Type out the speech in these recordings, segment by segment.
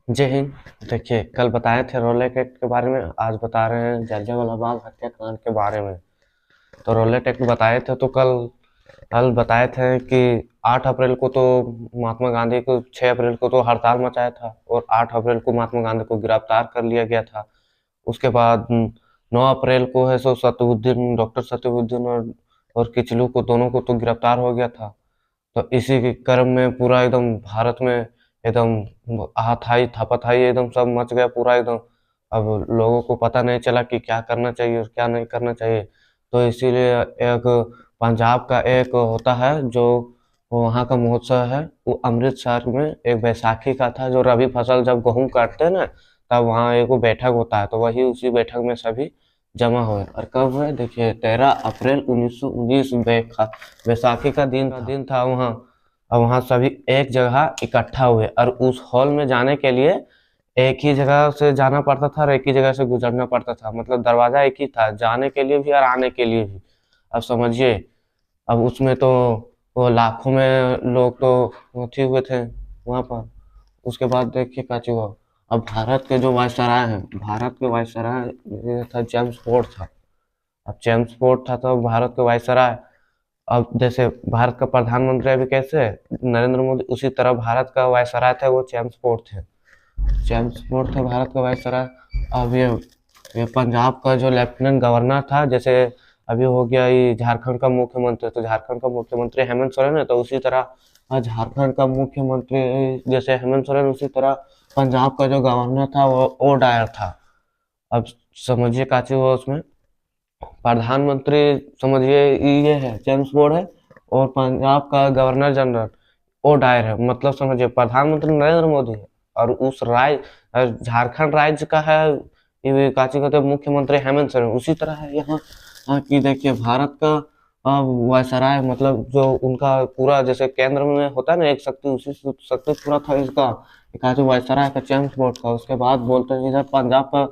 जय हिंद। देखिए, कल बताए थे रॉलेट एक्ट के बारे में, आज बता रहे हैं जलियांवाला बाग हत्याकांड के बारे में। तो रॉलेट एक्ट बताए थे तो कल कल बताए थे कि 8 अप्रैल को तो महात्मा गांधी को 6 अप्रैल को तो हड़ताल मचाया था और 8 अप्रैल को महात्मा गांधी को गिरफ्तार कर लिया गया था। उसके बाद 9 अप्रैल को है सो सतुद्दीन डॉक्टर सतुद्दीन और किचलू को दोनों को तो गिरफ्तार हो गया था। तो इसी के क्रम में पूरा एकदम भारत में एकदम हाथाई थपथाई एकदम सब मच गया पूरा एकदम। अब लोगों को पता नहीं चला कि क्या करना चाहिए और क्या नहीं करना चाहिए। तो इसीलिए एक पंजाब का एक होता है जो वहाँ का महोत्सव है, वो अमृतसर में एक बैसाखी का था। जो रबी फसल जब गेहूं काटते हैं ना, तब वहाँ एक वो बैठक होता है, तो वही उसी बैठक में सभी जमा हुए। और कब हुए देखिए, 13 अप्रैल 1919 बैसाखी का दिन था वहाँ। और वहाँ सभी एक जगह इकट्ठा हुए और उस हॉल में जाने के लिए एक ही जगह से जाना पड़ता था और एक ही जगह से गुजरना पड़ता था। मतलब दरवाजा एक ही था, जाने के लिए भी और आने के लिए भी। अब समझिए, अब उसमें तो वो लाखों में लोग तो उठे हुए थे वहाँ पर। उसके बाद देखिए क्या हुआ। अब भारत के जो वायसराय हैं, भारत के वायसराय ये था जेम्स फोर्ड था। अब जेम्स फोर्ड था तो भारत के वायसराय। अब जैसे भारत का प्रधानमंत्री अभी कैसे है, नरेंद्र मोदी, उसी तरह भारत का वायसराय थे वो जेम्स फोर्ड थे। जेम्स फोर्ड थे भारत का वायसराय। अब ये पंजाब का जो लेफ्टिनेंट गवर्नर था, जैसे अभी हो गया ये झारखंड का मुख्यमंत्री, तो झारखंड का मुख्यमंत्री हेमंत सोरेन है, तो उसी तरह झारखंड का मुख्यमंत्री जैसे हेमंत सोरेन, उसी तरह पंजाब का जो गवर्नर था वो ओ डायर था। अब समझिए का चीज हुआ उसमें। प्रधानमंत्री समझिए ये है जेम्स बोर्ड है, और पंजाब का गवर्नर जनरल ओ डायर है। मतलब समझिए प्रधानमंत्री नरेंद्र मोदी है और उस झारखंड राज्य का है ये काची कहते हैं मुख्यमंत्री हेमंत सोरेन। उसी तरह है यहाँ की देखिए भारत का वायसराय, मतलब जो उनका पूरा जैसे केंद्र में होता है ना एक शक्ति, उसी शक्ति पूरा था इसका काची वायसराय का जेम्स बोर्ड का। उसके बाद बोलते हैं इधर पंजाब का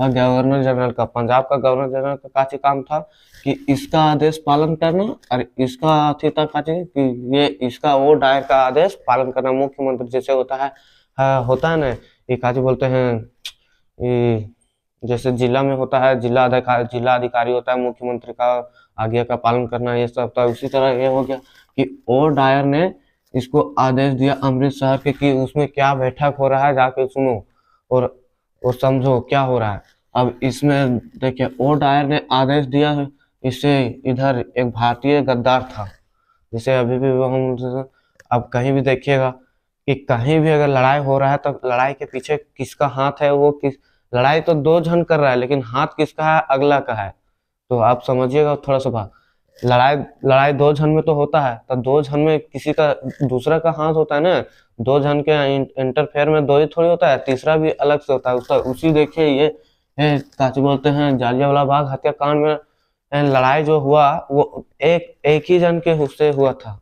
गवर्नर जनरल का, पंजाब का गवर्नर जनरल का काची काम था कि इसका आदेश पालन करना, और इसका थी था काची कि ये इसका वो डायर का आदेश पालन करना। मुख्यमंत्री जैसे होता है होता है ना, ये काची बोलते हैं ये, जैसे जिला में होता है जिला अधिकारी होता है, मुख्यमंत्री का आज्ञा का पालन करना ये सब था। उसी तरह ये हो गया कि ओ डायर ने इसको आदेश दिया अमृतसर के कि उसमें क्या बैठक हो रहा है जाके सुनो और समझो क्या हो रहा है। अब इसमें देखिए ओ डायर ने आदेश दिया है इससे, इधर एक भारतीय गद्दार था जिसे अभी भी हम, अब कहीं भी देखिएगा कि कहीं भी अगर लड़ाई हो रहा है तो लड़ाई के पीछे किसका हाथ है, वो किस, लड़ाई तो दो जन कर रहा है लेकिन हाथ किसका है, अगला का है। तो आप समझिएगा थोड़ा सा बात। लड़ाई लड़ाई दो जन में तो होता है, तो दो जन में किसी का दूसरा का हाथ होता है ना। दो जन के इंटरफेयर में दो ही थोड़ी होता है, तीसरा भी अलग से होता है उसका। उसी देखिए ये काची बोलते हैं जलियांवाला बाग हत्याकांड में लड़ाई जो हुआ वो एक एक ही जन के हुस्से हुआ था,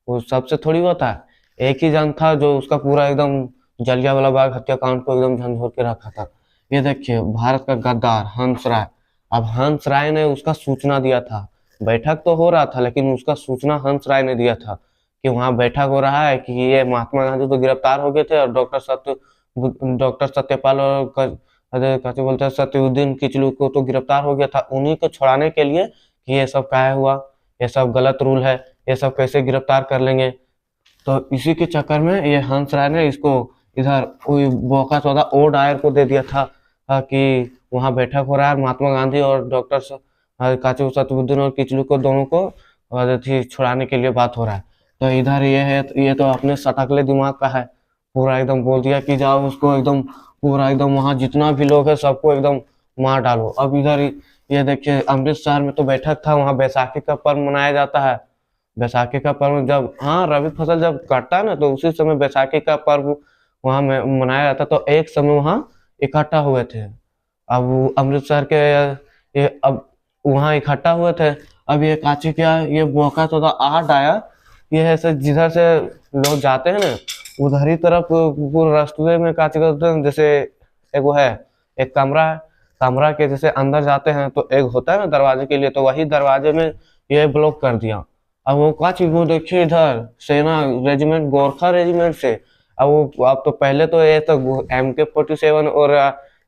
वो सबसे थोड़ी हुआ था। एक ही जन था जो उसका पूरा एकदम जलियांवाला बाग हत्याकांड को एकदम झंझोर के रखा था। ये देखिए भारत का गद्दार हंस राय। अब हंस राय ने उसका सूचना दिया था, बैठक तो हो रहा था लेकिन उसका सूचना हंस राय ने दिया था कि वहां बैठक हो रहा है, कि ये महात्मा गांधी तो गिरफ्तार हो गए थे और डॉक्टर सत्यपाल और अरे कैसे बोलते हैं सत्युद्दीन किचलू को तो गिरफ्तार हो गया था। उन्हीं को छुड़ाने के लिए कि ये सब काहे हुआ, ये सब गलत रूल है, ये सब कैसे गिरफ्तार कर लेंगे। तो इसी के चक्कर में ये हंस राय ने इसको इधर मौका चौदह ओ डायर को दे दिया था कि वहां बैठक हो रहा है, महात्मा गांधी और काचू सतुद्दीन और किचलू को दोनों को छुड़ाने के लिए बात हो रहा है। तो इधर ये है, ये तो अपने सटकले दिमाग का है, पूरा एकदम बोल दिया कि जाओ उसको एकदम पूरा एकदम वहां जितना भी लोग है सबको एकदम मार डालो। अब इधर ये देखिए अमृतसर में तो बैठक था, वहां बैसाखी का पर्व मनाया जाता है। बैसाखी का पर्व जब रबी फसल जब कटता है ना, तो उसी समय बैसाखी का पर्व वहां में मनाया जाता, तो एक समय वहां इकट्ठा हुए थे। अब अमृतसर के ये अब वहां इकट्ठा हुए थे। अब ये काची क्या, ये मौका तो था आठ आया, ये ऐसे जिधर से लोग जाते हैं ना उधर ही तरफ पूरे रास्ते में काची करते हैं। जैसे एक वो है, एक कमरा है, कमरा के जैसे अंदर जाते हैं तो एक होता है ना दरवाजे के लिए, तो वही दरवाजे में ये ब्लॉक कर दिया। अब वो का चीज वो देखिए इधर सेना रेजिमेंट गोरखा रेजिमेंट से अब तो पहले तो ये तो MK47 और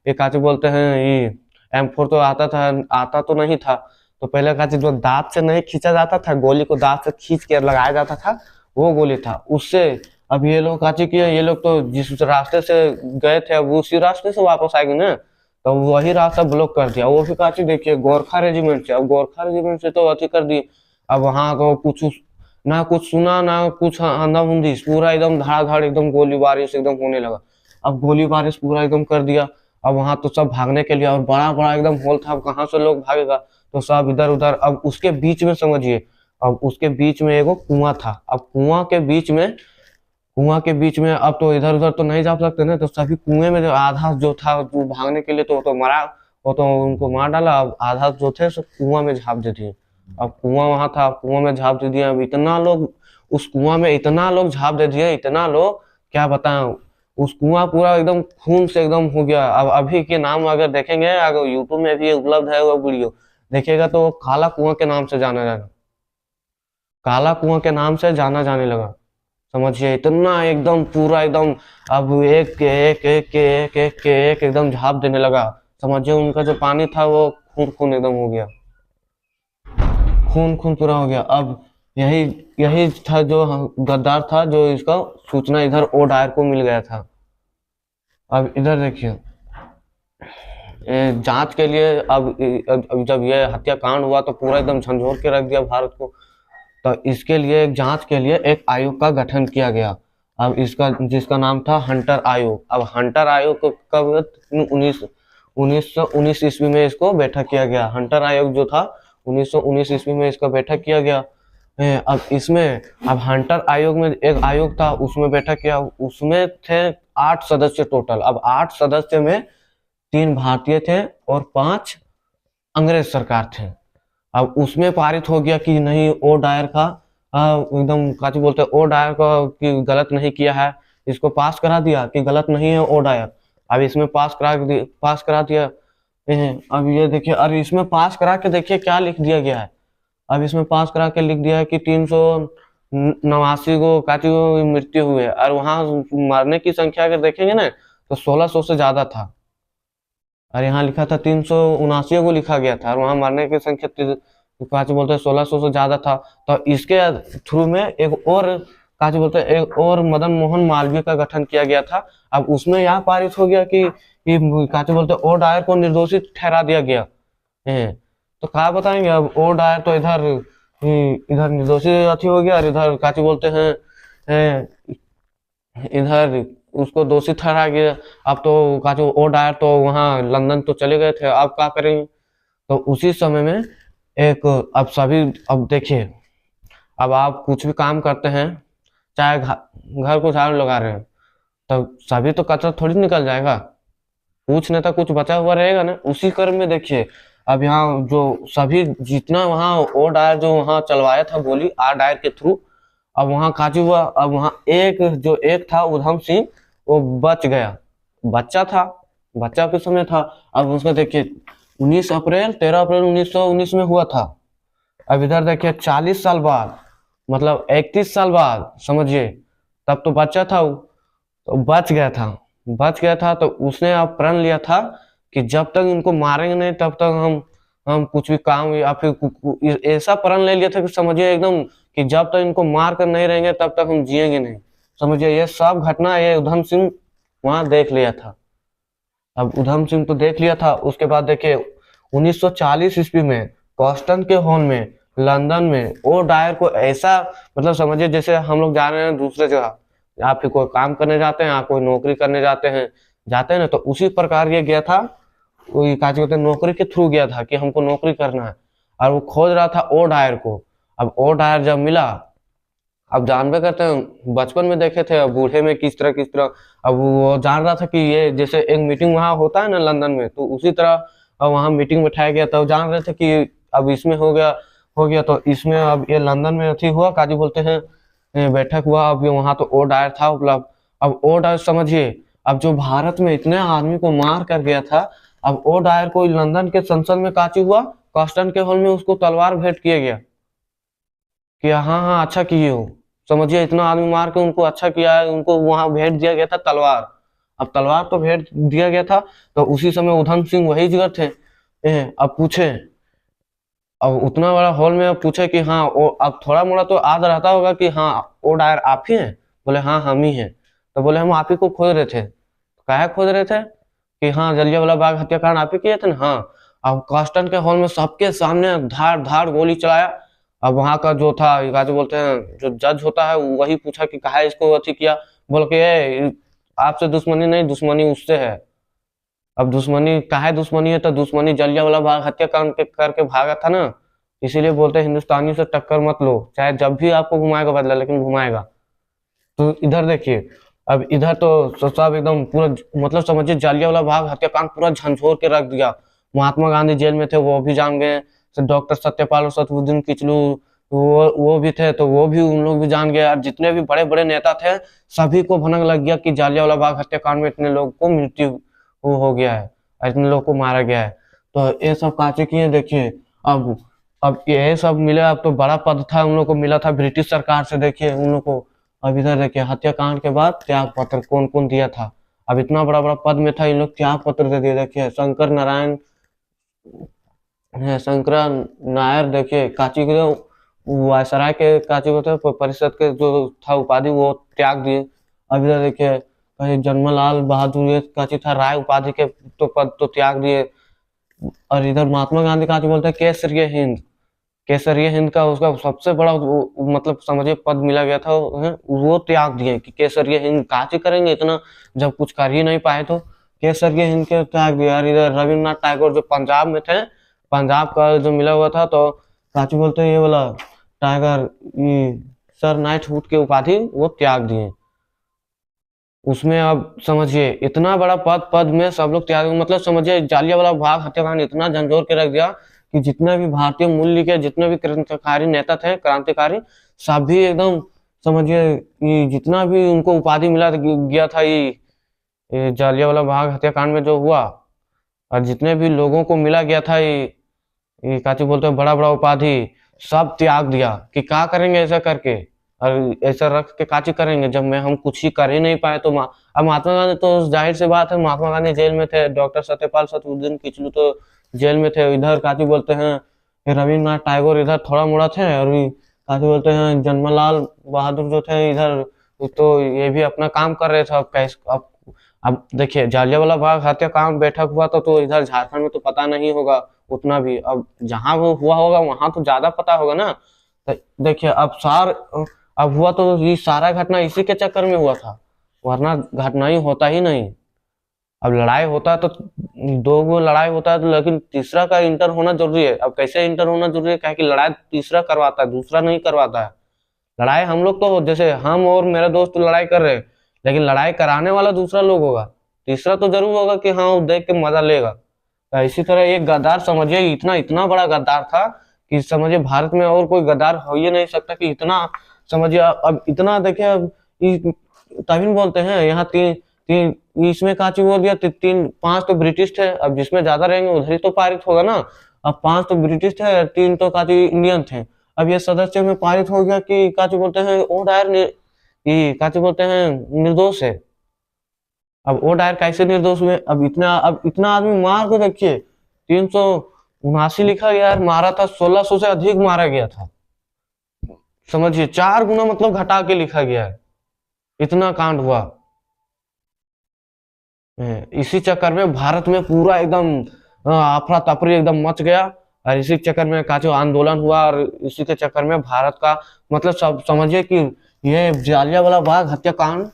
ये काची बोलते हैं ये M4 तो आता तो नहीं था। तो पहले काची जो दांत से नहीं खींचा जाता था, गोली को दांत से खींच के लगाया जाता था, वो गोली था उससे। अब ये लोग काची किए, ये लोग तो जिस रास्ते से गए थे अब उसी रास्ते से वापस आएंगे ना, तो वही रास्ता ब्लॉक कर दिया। वो भी काची देखिए गोरखा रेजिमेंट से, अब गोरखा रेजिमेंट से तो अति कर दिए। अब वहां तो कुछ ना कुछ सुना ना कुछ आंधा बूंदी, पूरा एकदम धड़ाधड़ एकदम गोली बारिश एकदम होने लगा। अब गोली बारिश पूरा एकदम कर दिया। अब वहां तो सब भागने के लिए, और बड़ा बड़ा एकदम होल था, अब कहाँ से लोग भागेगा, तो सब इधर उधर। अब उसके बीच में समझिए, अब उसके बीच में एगो कुआं था। अब कुआं के बीच में अब तो इधर उधर तो नहीं जा सकते ना, तो सभी कुएं में जो आधा जो था जो भागने के लिए तो वो तो मरा, वो तो उनको मार डाला। अब आधा जो थे सब कुआं में झाप दे दिए। अब कुआं वहां था, कुआं में झाप दे दिए। अब इतना लोग उस कुआं में इतना लोग झाप दे दिए, इतना लोग क्या बताएं। उस कुआं पूरा एकदम खून से एकदम हो गया। अब अभी के नाम अगर देखेंगे, अगर यूट्यूब में भी उपलब्ध है वो वीडियो देखिएगा, तो वो काला कुआं के नाम से जाना जाएगा, काला कुआं के नाम से जाना जाने लगा। समझिए इतना एकदम पूरा एकदम, अब एक के एक एकदम झाप देने लगा। समझिए उनका जो पानी था वो खून खून एकदम हो गया, खून खून पूरा हो गया। अब यही यही था जो गद्दार था, जो इसका सूचना इधर ओ डायर को मिल गया था। अब इधर देखिए, जांच के लिए अब जब ये हत्याकांड हुआ तो पूरा एकदम झंझोर के रख दिया भारत को। तो इसके लिए एक जांच के लिए एक आयोग का गठन किया गया। अब इसका जिसका नाम था हंटर आयोग। अब हंटर आयोग को कब 1919 ईस्वी में इसको बैठक किया गया। हंटर आयोग जो था 1919 ईस्वी में इसका बैठक किया गया। अब इसमें अब हंटर आयोग में एक आयोग था, उसमें बैठक किया, उसमें थे 8 सदस्य टोटल। अब 8 सदस्य में 3 भारतीय थे और 5 अंग्रेज सरकार थे। अब उसमें पारित हो गया कि नहीं ओ डायर का एकदम काची बोलते हैं ओ डायर का कि गलत नहीं किया है, इसको पास करा दिया कि गलत नहीं है ओ डायर। अब इसमें पास करा दिया। अब ये देखिए, अरे इसमें पास करा के देखिए क्या लिख दिया गया है। अब इसमें पास करा के लिख दिया है कि 389 को काची को मृत्यु हुई है, और वहां मरने की संख्या अगर देखेंगे ना तो 1600 से ज्यादा था। और यहाँ लिखा था 379 को लिखा गया था, और वहां मरने की संख्या काची बोलते हैं 1600 से ज्यादा था। तो इसके थ्रू में एक और काची बोलते हैं एक और मदन मोहन मालवीय का गठन किया गया था। अब उसमें यह पारित हो गया कि काची बोलते हैं ओ डायर को निर्दोषित ठहरा दिया गया है। तो क्या बताएंगे, अब ओ डायर तो इधर निर्दोषित अथी हो गया, और इधर काची बोलते हैं इधर उसको दोषी ठहरा गया। अब तो काची ओ डायर तो वहां लंदन तो चले गए थे, अब क्या करेंगे। तो उसी समय में एक अब सभी, अब देखिए, अब आप कुछ भी काम करते हैं, चाहे घर को झाड़ू लगा रहे हैं, तो सभी तो कचरा थोड़ी निकल जाएगा, कुछ नहीं तो कुछ बचा हुआ रहेगा ना। उसी क्रम में देखिए, अब यहाँ जो सभी जितना वहाँ ओ डायर जो वहाँ चलवाया था गोली आर डायर के थ्रू, अब वहाँ काजी हुआ। अब वहाँ एक था उधम सिंह, वो बच गया, बच्चा था, बच्चा के समय था। अब उसका देखिए 13 अप्रैल 1919 में हुआ था। अब इधर देखिए 40 साल बाद, मतलब 31 साल बाद समझिए, तब तो बच्चा था वो, तो बच गया था। तो उसने अब प्रण लिया था कि जब तक इनको मारेंगे नहीं तब तक हम कुछ भी काम, या फिर ऐसा प्रण ले लिया था कि समझिए एकदम कि जब तक इनको मार कर नहीं रहेंगे तब तक हम जिएंगे नहीं। समझिए ये सब घटना ये उधम सिंह वहां देख लिया था। अब उधम सिंह तो देख लिया था। उसके बाद देखिए 1940 ईस्वी में कॉस्टन के हॉल में लंदन में ओ डायर को ऐसा, मतलब समझिए जैसे हम लोग जा रहे हैं दूसरे जगह, या फिर कोई काम करने जाते हैं या कोई नौकरी करने जाते हैं ना, तो उसी प्रकार ये गया था, कोई काज कहते हैं नौकरी के थ्रू गया था कि हमको नौकरी करना है, और वो खोज रहा था ओ डायर को। अब ओ डायर जब मिला, अब जानबे करते हैं बचपन में देखे थे, अब बूढ़े में किस तरह। अब वो जान रहा था कि ये जैसे एक मीटिंग वहां होता है ना लंदन में, तो उसी तरह अब वहां मीटिंग बैठाया गया था। जान रहे थे कि अब इसमें हो गया तो इसमें अब ये लंदन में अथी हुआ, काजी बोलते हैं बैठक हुआ। अब वहां तो ओ डायर था उपलब्ध। अब ओ डायर समझिए, अब जो भारत में इतने आदमी को मार कर गया था, अब ओ डायर को लंदन के संसद में काची हुआ, कॉस्टन के हॉल में उसको तलवार भेंट किया गया कि हाँ हाँ अच्छा किए हो, समझिए इतना आदमी मार के उनको अच्छा किया है, उनको वहां भेंट दिया गया था तलवार। अब तलवार तो भेंट दिया गया था, तो उसी समय उधम सिंह वही जिगर थे। अब पूछे, अब उतना बड़ा हॉल में अब पूछे कि हाँ वो, अब थोड़ा मोड़ा तो याद रहता होगा कि हाँ वो डायर आप ही हैं। बोले हाँ हम ही हैं। तो बोले हम आप ही को खोज रहे थे। काहे खोज रहे थे? कि हाँ जलियांवाला बाग हत्याकांड आप ही किए थे ना। हाँ। अब कास्टन के हॉल में सबके सामने धार धार गोली चलाया। अब वहां का जो था, क्या जो बोलते हैं, जो जज होता है वही पूछा कि काहे इसको अथी किया। बोल के आपसे दुश्मनी नहीं, दुश्मनी उससे है। अब दुश्मनी काहे दुश्मनी है? तो दुश्मनी जलियांवाला बाग हत्याकांड के करके भागा था ना। इसीलिए बोलते हैं हिंदुस्तानी से टक्कर मत लो, चाहे जब भी आपको घुमाएगा बदला, लेकिन घुमाएगा। तो इधर देखिए, अब इधर तो सब एकदम पूरा, मतलब समझिए जलियांवाला बाग हत्याकांड पूरा झंझोर के रख दिया। महात्मा गांधी जेल में थे, वो भी जान गए। डॉक्टर सत्यपाल और सतुद्दीन किचलू, वो भी थे, तो वो भी, उन लोग भी जान गए। और जितने भी बड़े बड़े नेता थे, सभी को भनक लग गया कि जलियांवाला बाग हत्याकांड में इतने लोगों को मृत्यु वो हो गया है, और इतने लोगों को मारा गया है। तो ये सब काचे किए देखिए। अब अब ये सब मिला। अब तो बड़ा पद था उन लोग को मिला था ब्रिटिश सरकार से, देखिए उन लोग को। अब इधर देखिए, हत्याकांड के बाद त्याग पत्र कौन कौन दिया था। अब इतना बड़ा बड़ा पद में था, इन लोग त्याग पत्र दे दिए। देखिए शंकर नारायण है, शंकर नायर, देखिए काची के वायसराय के काची को थे, परिषद के जो था उपाधि वो त्याग दिए। अब इधर देखिए, कहीं जन्मलाल बहादुर ये काची था, राय उपाधि के तो पद तो त्याग दिए। और इधर महात्मा गांधी काची बोलते हैं केसरिय हिंद, केसरिया हिंद का उसका सबसे बड़ा मतलब समझिए पद मिला गया था, वो त्याग दिए कि केसरिया हिंद काची करेंगे इतना, जब कुछ कर ही नहीं पाए तो केसरिया हिंद के त्याग दिया। और इधर रविन्द्रनाथ टैगोर जो पंजाब में थे, पंजाब का जो मिला हुआ था, तो काची बोलते हैं ये वाला टाइगर, ये सर नाइटहुड की उपाधि वो त्याग दिए। उसमें अब समझिए इतना बड़ा पद पद में सब लोग त्याग, मतलब समझिए जालियांवाला बाग हत्याकांड इतना झंझोर के रख दिया कि जितने भी भारतीय मूल्य के जितने भी क्रांतिकारी नेता थे, क्रांतिकारी, सभी एकदम समझिए कि जितना भी उनको उपाधि मिला गया था, ये जालियांवाला बाग हत्याकांड में जो हुआ, और जितने भी लोगों को मिला गया था ये काची बोलते हैं बड़ा बड़ा उपाधि, सब त्याग दिया कि क्या करेंगे ऐसा करके। और ऐसा रख के काची करेंगे जब मैं हम कुछ ही कर ही नहीं पाए तो अब महात्मा गांधी तो जाहिर सी बात है, महात्मा गांधी जेल में थे, डॉक्टर सत्यपाल सतुद्दीन किचलू तो जेल में थे। इधर काची बोलते हैं ये रविन्द्रनाथ टैगोर इधर थोड़ा मोड़ा थे, और काची बोलते हैं जन्मलाल बहादुर जो थे इधर, तो ये भी अपना काम कर रहे थे। अब कैसे, अब देखिए जालियांवाला बाग हत्याकांड बैठक हुआ तो इधर झारखंड में तो पता नहीं होगा उतना भी। अब जहां वो हुआ होगा वहां तो ज्यादा पता होगा ना। तो देखिए अब हुआ तो ये सारा घटना इसी के चक्कर में हुआ था, वरना घटना ही होता ही नहीं। अब लड़ाई होता है तो दो गो लड़ाई होता है तो, लेकिन तीसरा का इंटर होना जरूरी है। अब कैसे इंटर होना जरूरी है? क्या कि लड़ाई तीसरा करवाता है, दूसरा नहीं करवाता है। लड़ाई हम लोग तो, जैसे हम और मेरा दोस्त तो लड़ाई कर रहे हैं, लेकिन लड़ाई कराने वाला दूसरा लोग होगा, तीसरा तो जरूर होगा कि हाँ वो देख के मजा लेगा। तो इसी तरह एक गद्दार समझिए इतना इतना बड़ा गद्दार था कि समझिए भारत में और कोई गद्दार हो ही नहीं सकता कि इतना, समझिए अब इतना देखिए। अब तभी बोलते हैं यहाँ तीन तीन, इसमें का चीज बोल दिया, तीन पांच तो ब्रिटिश थे, अब जिसमें ज्यादा रहेंगे उधर ही तो पारित होगा ना। अब पांच तो ब्रिटिश थे, तीन तो काची इंडियन थे। अब ये सदस्य में पारित हो गया कि काची बोलते हैं ओ डायर ये काची बोलते हैं निर्दोष है। अब वो डायर कैसे निर्दोष हुए? अब इतना आदमी मार के देखिए, 379 लिखा गया है, मारा था 1600 से अधिक मारा गया था। समझिए 4 गुना मतलब घटा के लिखा गया है, इतना कांड हुआ। इसी चक्कर में भारत में पूरा एकदम अफरा तफरी एकदम मच गया। और इसी चक्कर में का जो आंदोलन हुआ, और इसी के चक्कर में भारत का, मतलब सब समझिए कि ये जालियांवाला बाग हत्याकांड,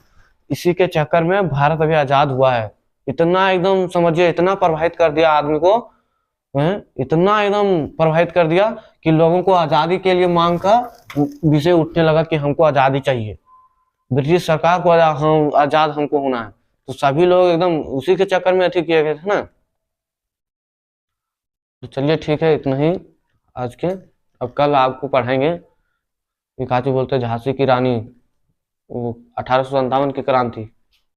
इसी के चक्कर में भारत अभी आजाद हुआ है। इतना एकदम समझिए इतना प्रभावित कर दिया आदमी को, इतना एकदम प्रभावित कर दिया कि लोगों को आजादी के लिए मांग का विषय उठने लगा कि हमको आजादी चाहिए, ब्रिटिश सरकार को हम आजाद हमको होना है। तो सभी लोग एकदम उसी के चक्कर में अथी किए गए थे ना। तो चलिए ठीक है, इतना ही आज के। अब कल आपको पढ़ाएंगे ये काची बोलते हैं झांसी की रानी, वो 1857 की क्रांति।